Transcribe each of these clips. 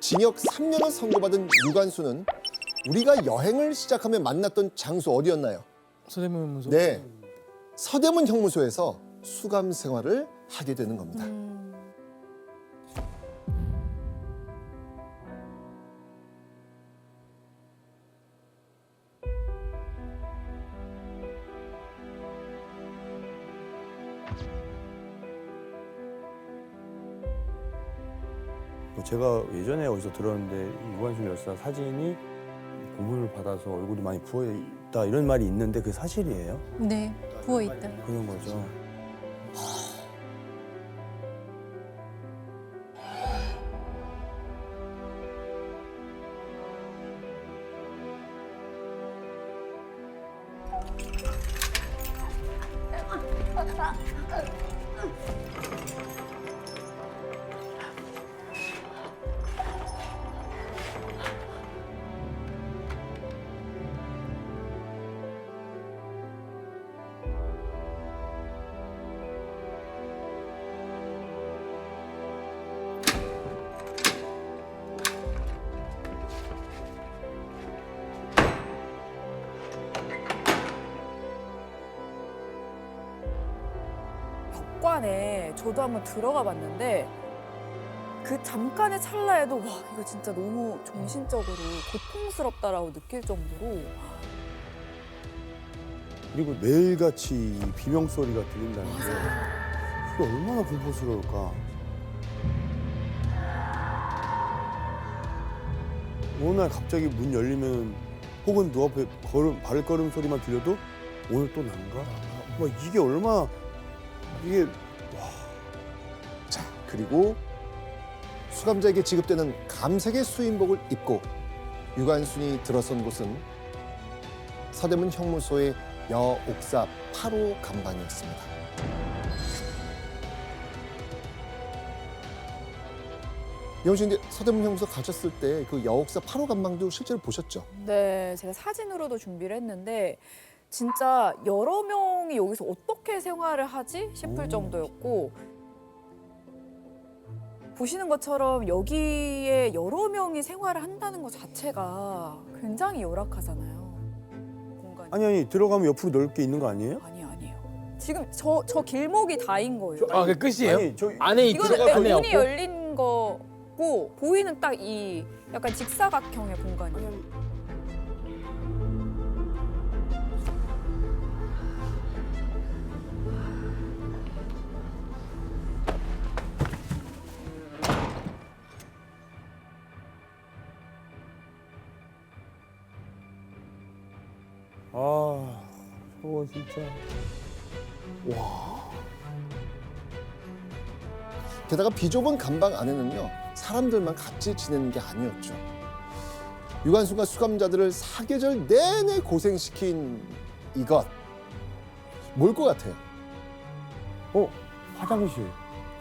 징역 3년을 선고받은 유관순은 우리가 여행을 시작하며 만났던 장소 어디였나요? 서대문 형무소. 네, 서대문 형무소에서 수감 생활을 하게 되는 겁니다. 제가 예전에 어디서 들었는데 이 유관순 열사 사진이 고문을 받아서 얼굴이 많이 부어있다 이런 말이 있는데 그게 사실이에요? 네, 부어 있다. 그런 거죠. 벽관에 저도 한번 들어가 봤는데 그 잠깐의 찰나에도 와 이거 진짜 너무 정신적으로 고통스럽다라고 느낄 정도로 그리고 매일같이 이 비명 소리가 들린다는 게 그게 얼마나 공포스러울까. 어느 날 갑자기 문 열리면 혹은 누 앞에 발걸음 소리만 들려도 오늘 또 난가? 막 이게 얼마나 이게 자, 그리고 수감자에게 지급되는 감색의 수인복을 입고 유관순이 들어선 곳은 서대문 형무소의 여옥사 8호 감방이었습니다. 영훈 씨, 근데 서대문 형무소 가셨을 때 그 여옥사 8호 감방도 실제로 보셨죠? 네 제가 사진으로도 준비를 했는데 진짜 여러 명이 여기서 어떻게 생활을 하지 싶을 정도였고 보시는 것처럼 여기에 여러 명이 생활을 한다는 것 자체가 굉장히 열악하잖아요. 공간이. 아니 들어가면 옆으로 넓게 있는 거 아니에요? 아니에요. 지금 저 길목이 다인 거예요. 아, 그게 끝이에요? 아니, 저기 안에 이거는 들어갈 문이 없고? 열린 거고 보이는 딱 이 약간 직사각형의 공간이에요. 아 저거 진짜 게다가 비좁은 감방 안에는요, 사람들만 같이 지내는 게 아니었죠. 유관순과 수감자들을 사계절 내내 고생시킨 이것, 뭘 것 같아요? 화장실.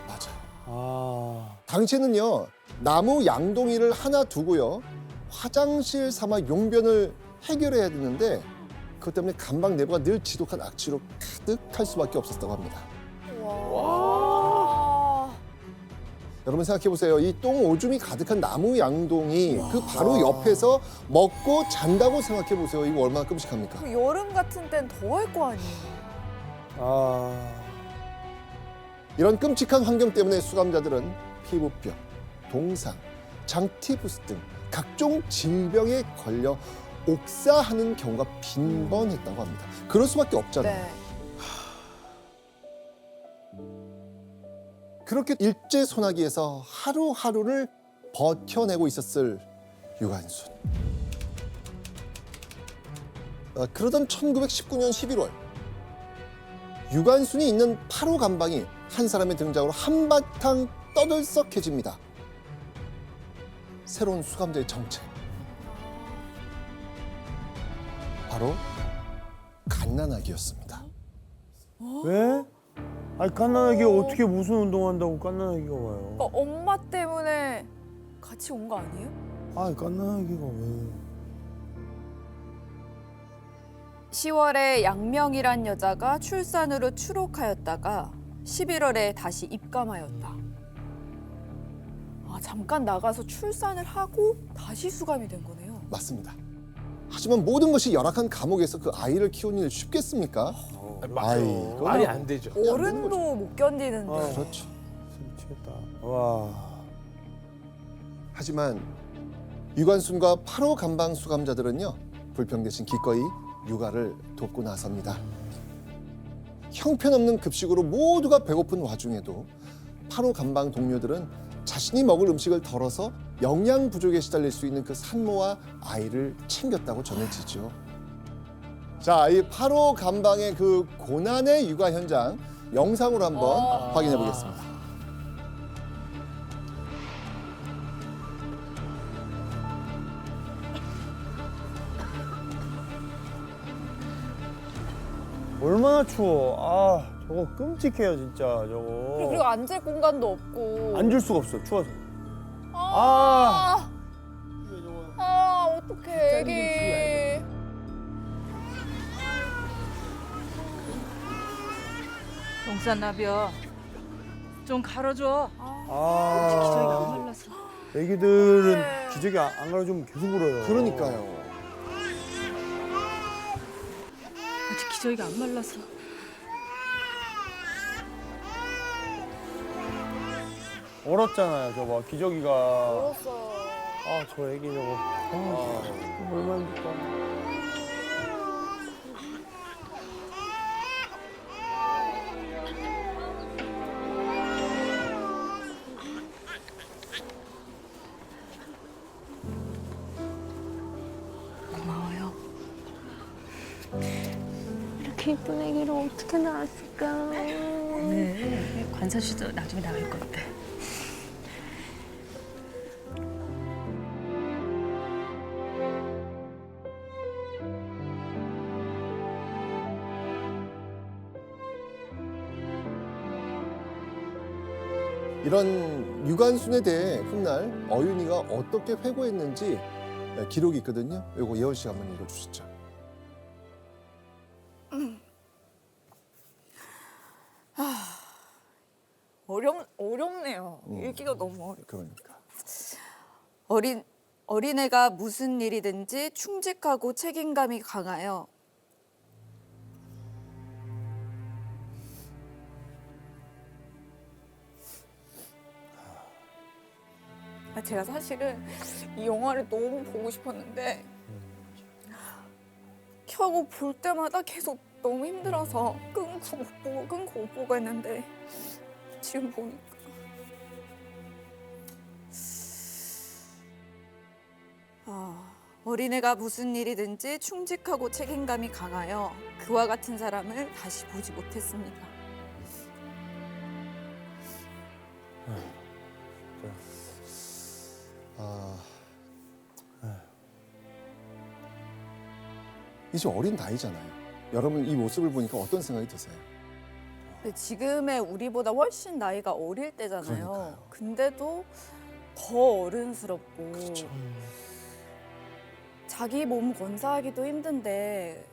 맞아요. 아 당시에는요, 나무 양동이를 하나 두고요, 화장실 삼아 용변을 해결해야 되는데 그것 때문에 감방 내부가 늘 지독한 악취로 가득할 수밖에 없었다고 합니다. 여러분 생각해 보세요. 이 똥 오줌이 가득한 나무 양동이 그 바로 옆에서 먹고 잔다고 생각해 보세요. 이거 얼마나 끔찍합니까? 그 여름 같은 땐 더 할 거 아니에요. 이런 끔찍한 환경 때문에 수감자들은 피부병, 동상, 장티푸스 등 각종 질병에 걸려 옥사하는 경우가 빈번했다고 합니다. 그럴 수밖에 없잖아요. 네. 그렇게 일제소나기에서 하루하루를 버텨내고 있었을 유관순. 그러던 1919년 11월 유관순이 있는 8호 감방이 한 사람의 등장으로 한바탕 떠들썩해집니다. 새로운 수감자의 정체. 바로 갓난아기였습니다. 왜? 아니 갓난아기가 어떻게 무슨 운동한다고 갓난아기가 와요? 그러니까 엄마 때문에 같이 온 거 아니에요? 아니 갓난아기가 왜? 10월에 양명이란 여자가 출산으로 추록하였다가 11월에 다시 입감하였다. 아, 잠깐 나가서 출산을 하고 다시 수감이 된 거네요. 맞습니다. 하지만 모든 것이 열악한 감옥에서 그 아이를 키우는 일 쉽겠습니까? 아이, 그건 말이 안 되죠. 어른도 못 견디는데. 그렇죠. 미치겠다. 와. 하지만 유관순과 8호 감방 수감자들은요, 불평 대신 기꺼이 육아를 돕고 나섭니다. 형편없는 급식으로 모두가 배고픈 와중에도 8호 감방 동료들은 자신이 먹을 음식을 덜어서 영양 부족에 시달릴 수 있는 그 산모와 아이를 챙겼다고 전해지죠. 자, 이 8호 감방의 그 고난의 육아 현장 영상으로 한번 확인해 보겠습니다. 얼마나 추워. 아, 저거 끔찍해요, 진짜. 저거. 그리고 앉을 공간도 없고. 앉을 수가 없어, 추워서. 아, 어떡해, 애기. 동산나비야 좀 갈아줘. 기저귀가 안 아, 말라서. 애기들은 기저귀 안 갈아주면 계속 울어요. 그러니까요. 아직 기저귀가 안 말라서. 얼었잖아요, 저거. 기저귀가. 울었어요. 아, 저 애기 저거. 아, 얼마나 힘들까. 고마워요. 이렇게 예쁜 애기를 어떻게 낳았을까? 네, 관사씨도 나중에 나올 건데. 이런 유관순에 대해 훗날 어윤이가 어떻게 회고했는지 기록이 있거든요. 이거 예원 씨가 한번 읽어주시죠. 어렵네요. 읽기가 너무 어려워. 그러니까. 어린애가 무슨 일이든지 충직하고 책임감이 강하여 제가 사실은 이 영화를 너무 보고 싶었는데 켜고 볼 때마다 계속 너무 힘들어서 끊고 못 보고 했는데 지금 보니까 어린애가 무슨 일이든지 충직하고 책임감이 강하여 그와 같은 사람을 다시 보지 못했습니다. 이제 어린 나이잖아요. 여러분 이 모습을 보니까 어떤 생각이 드세요? 근데 지금의 우리보다 훨씬 나이가 어릴 때잖아요. 그러니까요. 근데도 더 어른스럽고 그렇죠. 자기 몸 건사하기도 힘든데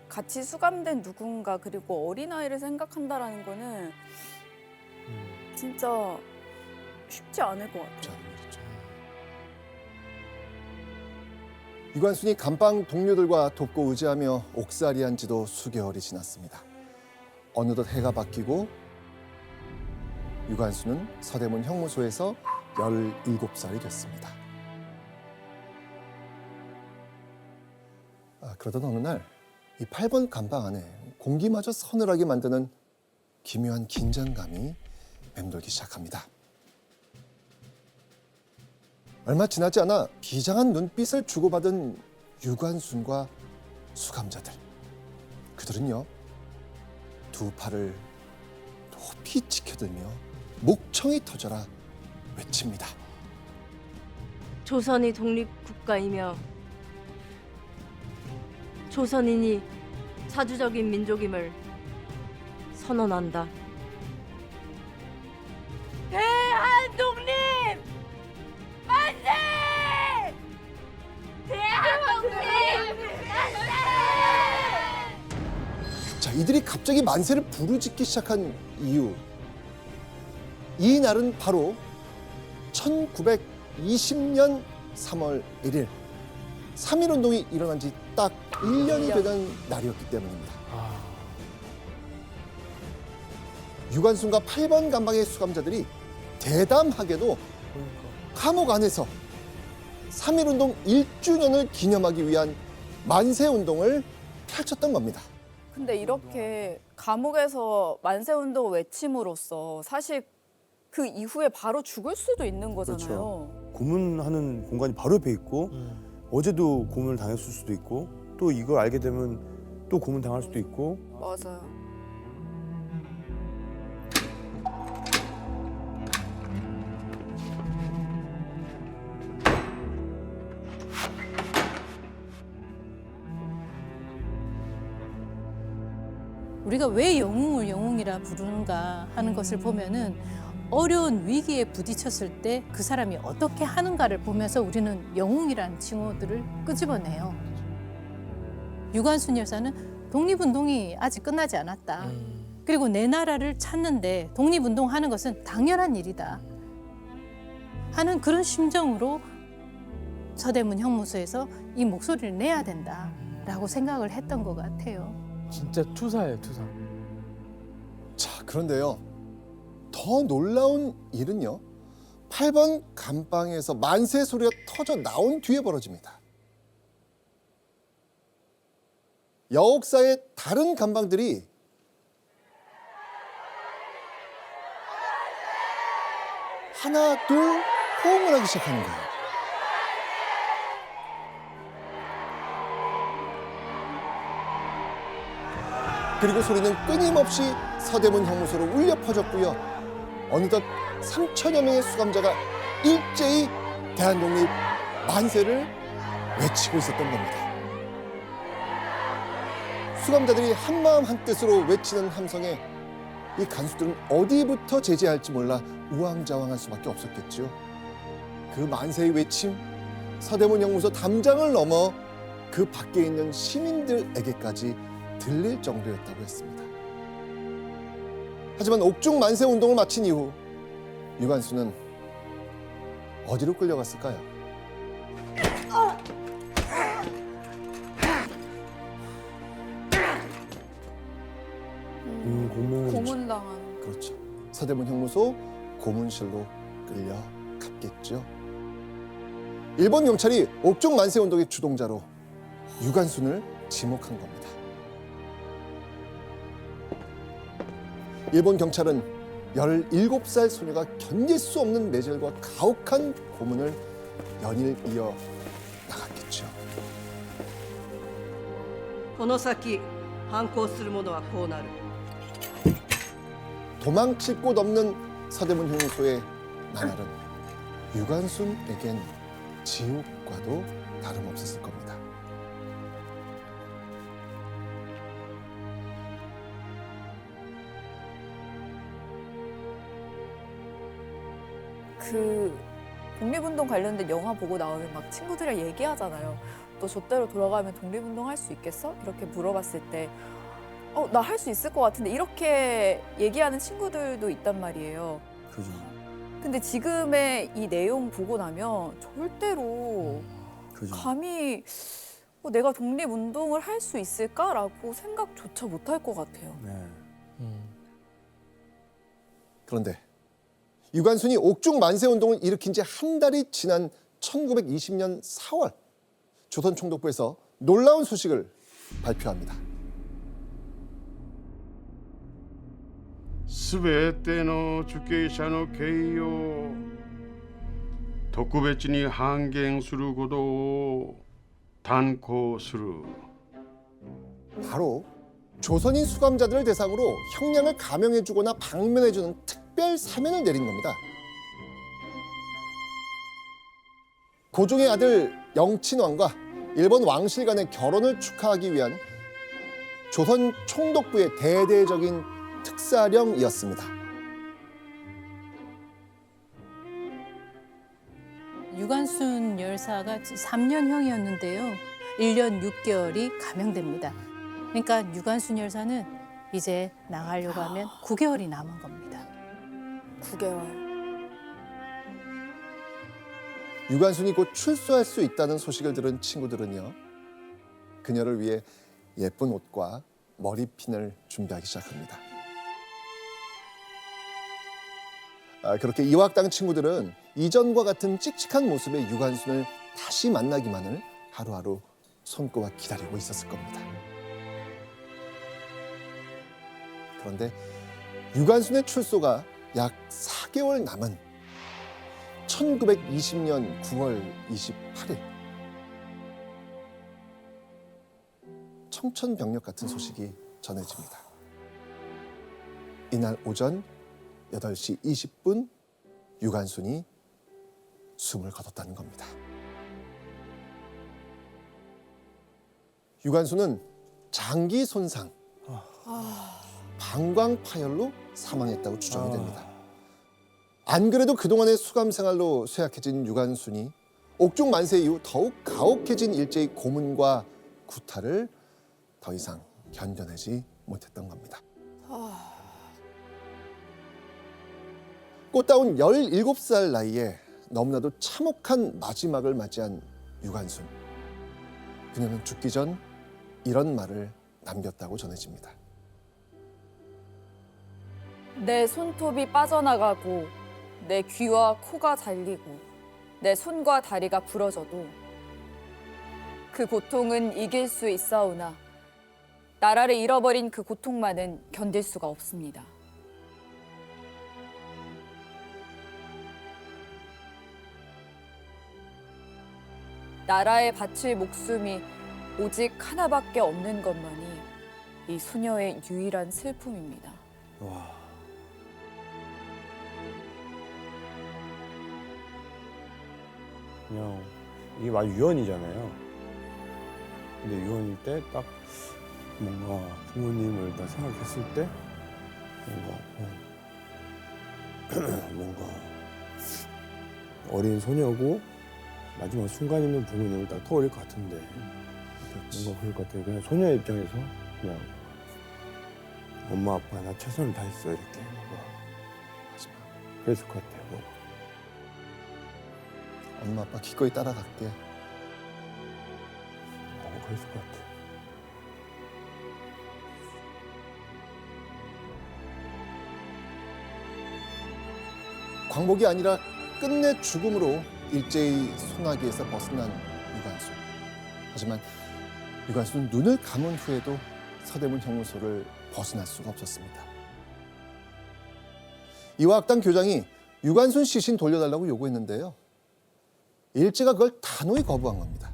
같이 수감된 누군가 그리고 어린아이를 생각한다라는 거는 진짜 쉽지 않을 것 같아요. 자, 그렇죠. 유관순이 감방 동료들과 돕고 의지하며 옥살이한 지도 수개월이 지났습니다. 어느덧 해가 바뀌고 유관순은 서대문 형무소에서 17살이 됐습니다. 그러던 어느 날 이 8번 감방 안에 공기마저 서늘하게 만드는 기묘한 긴장감이 맴돌기 시작합니다. 얼마 지나지 않아 비장한 눈빛을 주고받은 유관순과 수감자들. 그들은요, 두 팔을 높이 치켜들며 목청이 터져라 외칩니다. 조선이 독립국가이며 조선인이 자주적인 민족임을 선언한다. 대한독립! 만세! 대한독립! 만세! 자, 이들이 갑자기 만세를 부르짖기 시작한 이유. 이 날은 바로 1920년 3월 1일 3.1운동이 일어난 지 딱 1년이 되는 날이었기 때문입니다. 유관순과 8번 감방의 수감자들이 대담하게도 감옥 안에서 3.1운동 1주년을 기념하기 위한 만세운동을 펼쳤던 겁니다. 근데 이렇게 감옥에서 만세운동을 외침으로써 사실 그 이후에 바로 죽을 수도 있는 거잖아요. 그렇죠. 고문하는 공간이 바로 옆에 있고 어제도 고문을 당했을 수도 있고 또 이걸 알게 되면 또 고문 당할 수도 있고 맞아요. 우리가 왜 영웅을 영웅이라 부르는가 하는 것을 보면은 어려운 위기에 부딪혔을 때 그 사람이 어떻게 하는가를 보면서 우리는 영웅이라는 칭호들을 끄집어내요. 유관순 여사는 독립운동이 아직 끝나지 않았다. 그리고 내 나라를 찾는데 독립운동하는 것은 당연한 일이다. 하는 그런 심정으로 서대문 형무소에서 이 목소리를 내야 된다라고 생각을 했던 것 같아요. 진짜 투사예요, 투사. 자, 그런데요. 더 놀라운 일은요. 8번 감방에서 만세 소리가 터져 나온 뒤에 벌어집니다. 여옥사의 다른 감방들이 하나, 둘 호응을 하기 시작하는 거예요. 그리고 소리는 끊임없이 서대문 형무소로 울려 퍼졌고요. 어느덧 3천여 명의 수감자가 일제히 대한독립 만세를 외치고 있었던 겁니다. 수감자들이 한마음 한뜻으로 외치는 함성에 이 간수들은 어디부터 제지할지 몰라 우왕좌왕할 수밖에 없었겠죠. 그 만세의 외침, 서대문 형무소 담장을 넘어 그 밖에 있는 시민들에게까지 들릴 정도였다고 했습니다. 하지만 옥중 만세 운동을 마친 이후 유관순은 어디로 끌려갔을까요? 고문당한. 그렇죠. 서대문 형무소 고문실로 끌려갔겠죠. 일본 경찰이 옥중 만세 운동의 주동자로 유관순을 지목한 겁니다. 일본 경찰은 17살 소녀가 견딜 수 없는 매질과 가혹한 고문을 연일 이어 나갔겠죠. この先反抗する者はこうなる 도망칠 곳 없는 서대문 형무소의 나날은 유관순에겐 지옥과도 다름없었을 겁니다. 그 독립운동 관련된 영화 보고 나오면 막 친구들이랑 얘기하잖아요. 너 저때로 돌아가면 독립운동 할 수 있겠어? 이렇게 물어봤을 때 나 할 수 있을 것 같은데 이렇게 얘기하는 친구들도 있단 말이에요. 그죠. 근데 지금의 이 내용 보고 나면 절대로 그죠. 감히 내가 독립운동을 할 수 있을까라고 생각조차 못할 것 같아요. 네. 그런데 유관순이 옥중 만세 운동을 일으킨 지 한 달이 지난 1920년 4월 조선총독부에서 놀라운 소식을 발표합니다. すべての受刑者の刑を特別に半減することを断行する。 바로 조선인 수감자들을 대상으로 형량을 감형해주거나 방면해주는 특별 사면을 내린 겁니다. 고종의 아들 영친왕과 일본 왕실 간의 결혼을 축하하기 위한 조선 총독부의 대대적인 특사령이었습니다. 유관순 열사가 3년형이었는데요. 1년 6개월이 감형됩니다. 그러니까 유관순 열사는 이제 나가려고 하면 9개월이 남은 겁니다. 9개월. 유관순이 곧 출소할 수 있다는 소식을 들은 친구들은요, 그녀를 위해 예쁜 옷과 머리핀을 준비하기 시작합니다. 그렇게 이화학당 친구들은 이전과 같은 칙칙한 모습의 유관순을 다시 만나기만을 하루하루 손꼽아 기다리고 있었을 겁니다. 그런데 유관순의 출소가 약 4개월 남은 1920년 9월 28일, 청천벽력 같은 소식이 전해집니다. 이날 오전 8시 20분 유관순이 숨을 거뒀다는 겁니다. 유관순은 장기 손상, 방광 파열로 사망했다고 추정이 됩니다. 안 그래도 그동안의 수감 생활로 쇠약해진 유관순이 옥중 만세 이후 더욱 가혹해진 일제의 고문과 구타를 더 이상 견뎌내지 못했던 겁니다. 꽃다운 17살 나이에 너무나도 참혹한 마지막을 맞이한 유관순. 그녀는 죽기 전 이런 말을 남겼다고 전해집니다. 내 손톱이 빠져나가고 내 귀와 코가 잘리고 내 손과 다리가 부러져도 그 고통은 이길 수 있사오나 나라를 잃어버린 그 고통만은 견딜 수가 없습니다. 나라에 바칠 목숨이 오직 하나밖에 없는 것만이 이 소녀의 유일한 슬픔입니다. 와. 그냥 이게 많이 유언이잖아요. 근데 유언일 때 딱 뭔가 부모님을 다 생각했을 때 뭔가 어린 소녀고 마지막 순간이면 부모님을 딱 떠올릴 것 같은데 뭔가 그럴 것 같아요. 그냥 소녀의 입장에서 그냥 엄마 아빠 나 최선을 다했어 이렇게 뭔가 그랬을 것 같아요. 뭔가. 엄마 아빠 기꺼이 따라갈게. 그랬을 것 같아요. 광복이 아니라 끝내 죽음으로 일제의 소나기에서 벗어난 유관순. 하지만 유관순은 눈을 감은 후에도 서대문 형무소를 벗어날 수가 없었습니다. 이화학당 교장이 유관순 시신 돌려달라고 요구했는데요. 일제가 그걸 단호히 거부한 겁니다.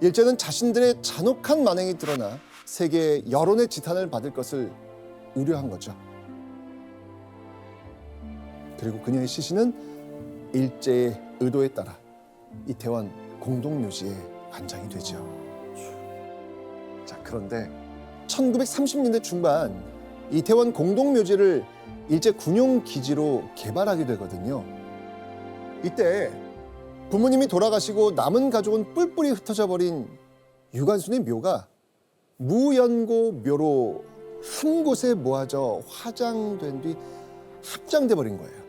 일제는 자신들의 잔혹한 만행이 드러나 세계 여론의 지탄을 받을 것을 우려한 거죠. 그리고 그녀의 시신은 일제의 의도에 따라 이태원 공동묘지에 안장이 되죠. 자, 그런데 1930년대 중반 이태원 공동묘지를 일제 군용 기지로 개발하게 되거든요. 이때 부모님이 돌아가시고 남은 가족은 뿔뿔이 흩어져 버린 유관순의 묘가 무연고 묘로 한 곳에 모아져 화장된 뒤 합장돼 버린 거예요.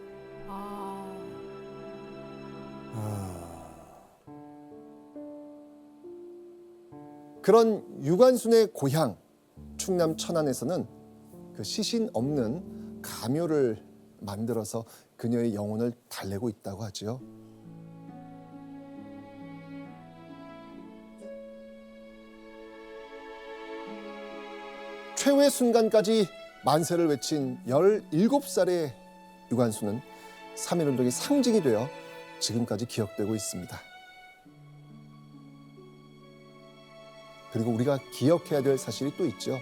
그런 유관순의 고향 충남 천안에서는 그 시신 없는 가묘를 만들어서 그녀의 영혼을 달래고 있다고 하지요. 최후의 순간까지 만세를 외친 17살의 유관순은 3.1운동의 상징이 되어 지금까지 기억되고 있습니다. 그리고 우리가 기억해야 될 사실이 또 있죠.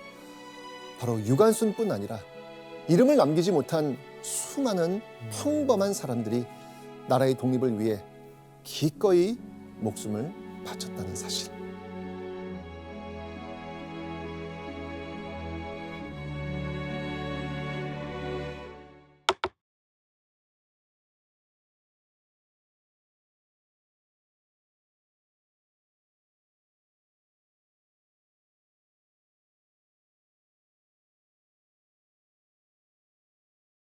바로 유관순뿐 아니라 이름을 남기지 못한 수많은 평범한 사람들이 나라의 독립을 위해 기꺼이 목숨을 바쳤다는 사실.